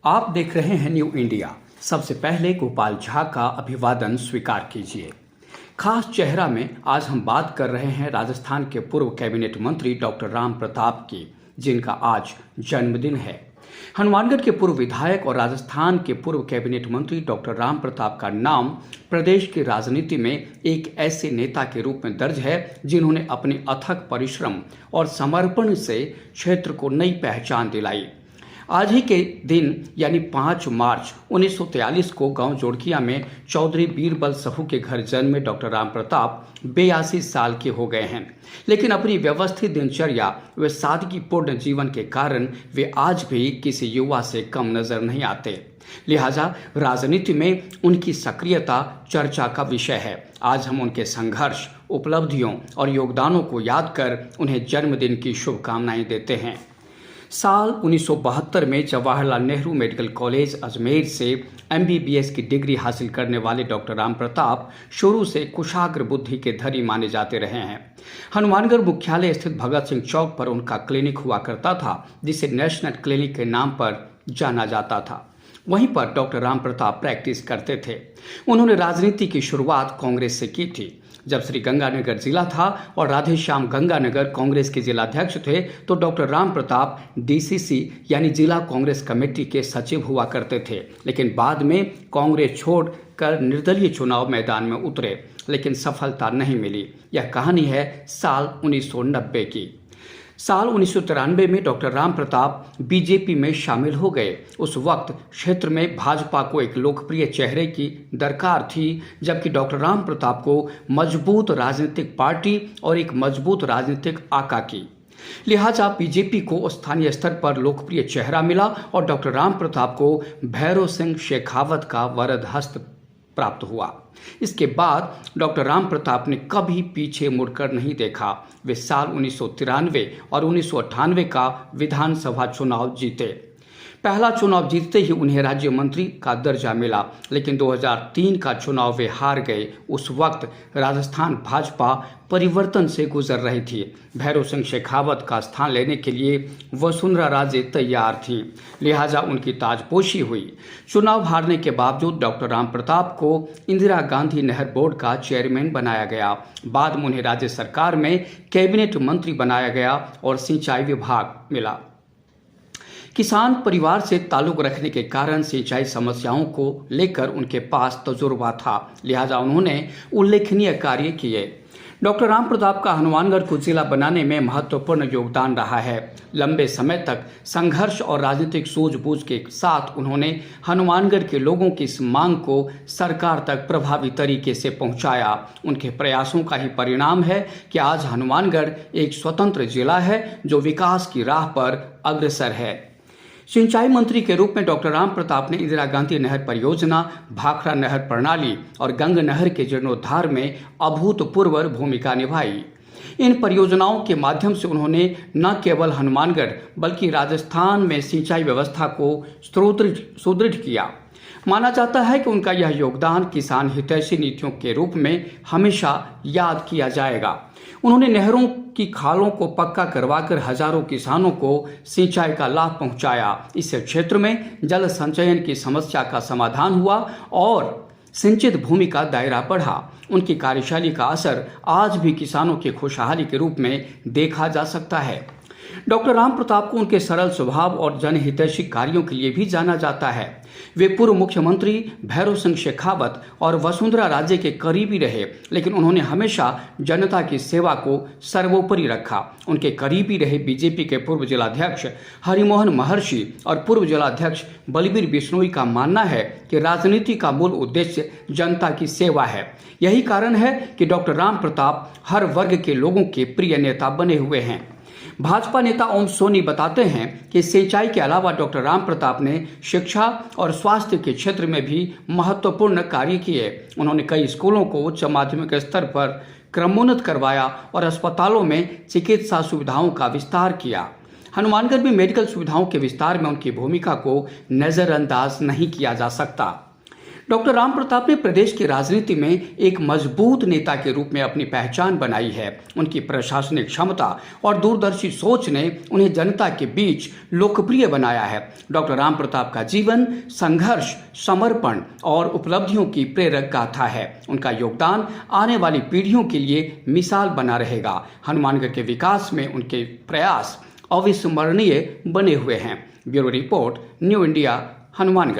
आप देख रहे हैं न्यू इंडिया। सबसे पहले गोपाल झा का अभिवादन स्वीकार कीजिए। खास चेहरा में आज हम बात कर रहे हैं राजस्थान के पूर्व कैबिनेट मंत्री डॉक्टर राम प्रताप की, जिनका आज जन्मदिन है। हनुमानगढ़ के पूर्व विधायक और राजस्थान के पूर्व कैबिनेट मंत्री डॉक्टर राम प्रताप का नाम प्रदेश की राजनीति में एक ऐसे नेता के रूप में दर्ज है जिन्होंने अपने अथक परिश्रम और समर्पण से क्षेत्र को नई पहचान दिलाई। आज ही के दिन यानी 5 मार्च 1943 को गांव जोड़किया में चौधरी बीरबल सहू के घर जन्मे डॉक्टर राम प्रताप 82 साल के हो गए हैं, लेकिन अपनी व्यवस्थित दिनचर्या व सादगीपूर्ण जीवन के कारण वे आज भी किसी युवा से कम नजर नहीं आते। लिहाजा राजनीति में उनकी सक्रियता चर्चा का विषय है। आज हम उनके संघर्ष, उपलब्धियों और योगदानों को याद कर उन्हें जन्मदिन की शुभकामनाएं देते हैं। साल 1972 में जवाहरलाल नेहरू मेडिकल कॉलेज अजमेर से MBBS की डिग्री हासिल करने वाले डॉक्टर राम प्रताप शुरू से कुशाग्र बुद्धि के धनी माने जाते रहे हैं। हनुमानगढ़ मुख्यालय स्थित भगत सिंह चौक पर उनका क्लिनिक हुआ करता था, जिसे नेशनल क्लिनिक के नाम पर जाना जाता था। वहीं पर डॉक्टर राम प्रताप प्रैक्टिस करते थे। उन्होंने राजनीति की शुरुआत कांग्रेस से की थी। जब श्री गंगानगर जिला था और राधेश्याम गंगानगर कांग्रेस के जिलाध्यक्ष थे, तो डॉक्टर राम प्रताप DCC यानी जिला कांग्रेस कमेटी के सचिव हुआ करते थे। लेकिन बाद में कांग्रेस छोड़कर निर्दलीय चुनाव मैदान में उतरे, लेकिन सफलता नहीं मिली। यह कहानी है साल 1990 की। साल 1993 में डॉक्टर राम प्रताप BJP में शामिल हो गए। उस वक्त क्षेत्र में भाजपा को एक लोकप्रिय चेहरे की दरकार थी, जबकि डॉक्टर राम प्रताप को मजबूत राजनीतिक पार्टी और एक मजबूत राजनीतिक आका की। लिहाजा BJP को स्थानीय स्तर पर लोकप्रिय चेहरा मिला और डॉक्टर राम प्रताप को भैरव सिंह शेखावत का वरद हस्त प्राप्त हुआ। इसके बाद डॉक्टर राम प्रताप ने कभी पीछे मुड़कर नहीं देखा। वे साल 1993 और 1998 का विधानसभा चुनाव जीते। पहला चुनाव जीतते ही उन्हें राज्य मंत्री का दर्जा मिला, लेकिन 2003 का चुनाव वे हार गए। उस वक्त राजस्थान भाजपा परिवर्तन से गुजर रही थी। भैरव सिंह शेखावत का स्थान लेने के लिए वसुंधरा राजे तैयार थीं, लिहाजा उनकी ताजपोशी हुई। चुनाव हारने के बावजूद डॉक्टर राम प्रताप को इंदिरा गांधी नहर बोर्ड का चेयरमैन बनाया गया। बाद में उन्हें राज्य सरकार में कैबिनेट मंत्री बनाया गया और सिंचाई विभाग मिला। किसान परिवार से ताल्लुक रखने के कारण सिंचाई समस्याओं को लेकर उनके पास तजुर्बा था, लिहाजा उन्होंने उल्लेखनीय कार्य किए। डॉक्टर राम प्रताप का हनुमानगढ़ को जिला बनाने में महत्वपूर्ण योगदान रहा है। लंबे समय तक संघर्ष और राजनीतिक सूझबूझ के साथ उन्होंने हनुमानगढ़ के लोगों की इस मांग को सरकार तक प्रभावी तरीके से पहुंचाया। उनके प्रयासों का ही परिणाम है कि आज हनुमानगढ़ एक स्वतंत्र जिला है जो विकास की राह पर अग्रसर है। सिंचाई मंत्री के रूप में डॉक्टर राम प्रताप ने इंदिरा गांधी नहर परियोजना, भाखड़ा नहर प्रणाली और गंग नहर के जीर्णोद्धार में अभूतपूर्व भूमिका निभाई। इन परियोजनाओं के माध्यम से उन्होंने न केवल हनुमानगढ़ बल्कि राजस्थान में सिंचाई व्यवस्था को सुदृढ़ किया। माना जाता है कि उनका यह योगदान किसान हितैषी नीतियों के रूप में हमेशा याद किया जाएगा। उन्होंने नहरों की खालों को पक्का करवाकर हजारों किसानों को सिंचाई का लाभ पहुंचाया। इससे क्षेत्र में जल संचयन की समस्या का समाधान हुआ और सिंचित भूमि का दायरा बढ़ा। उनकी कार्यशैली का असर आज भी किसानों की खुशहाली के रूप में देखा जा सकता है। डॉक्टर राम प्रताप को उनके सरल स्वभाव और जनहितैषी कार्यों के लिए भी जाना जाता है। वे पूर्व मुख्यमंत्री भैरव सिंह शेखावत और वसुंधरा राजे के करीबी रहे, लेकिन उन्होंने हमेशा जनता की सेवा को सर्वोपरि रखा। उनके करीबी रहे BJP के पूर्व जिलाध्यक्ष हरिमोहन महर्षि और पूर्व जिलाध्यक्ष बलबीर बिश्नोई का मानना है कि राजनीति का मूल उद्देश्य जनता की सेवा है। यही कारण है कि डॉक्टर राम प्रताप हर वर्ग के लोगों के प्रिय नेता बने हुए हैं। भाजपा नेता ओम सोनी बताते हैं कि सिंचाई के अलावा डॉक्टर राम प्रताप ने शिक्षा और स्वास्थ्य के क्षेत्र में भी महत्वपूर्ण कार्य किए। उन्होंने कई स्कूलों को उच्च माध्यमिक स्तर पर क्रमोन्नत करवाया और अस्पतालों में चिकित्सा सुविधाओं का विस्तार किया। हनुमानगढ़ में मेडिकल सुविधाओं के विस्तार में उनकी भूमिका को नज़रअंदाज नहीं किया जा सकता। डॉक्टर राम प्रताप ने प्रदेश की राजनीति में एक मजबूत नेता के रूप में अपनी पहचान बनाई है। उनकी प्रशासनिक क्षमता और दूरदर्शी सोच ने उन्हें जनता के बीच लोकप्रिय बनाया है। डॉक्टर राम प्रताप का जीवन संघर्ष, समर्पण और उपलब्धियों की प्रेरक गाथा है। उनका योगदान आने वाली पीढ़ियों के लिए मिसाल बना रहेगा। हनुमानगढ़ के विकास में उनके प्रयास अविस्मरणीय बने हुए हैं। Bureau report, new India, Hanumangarh.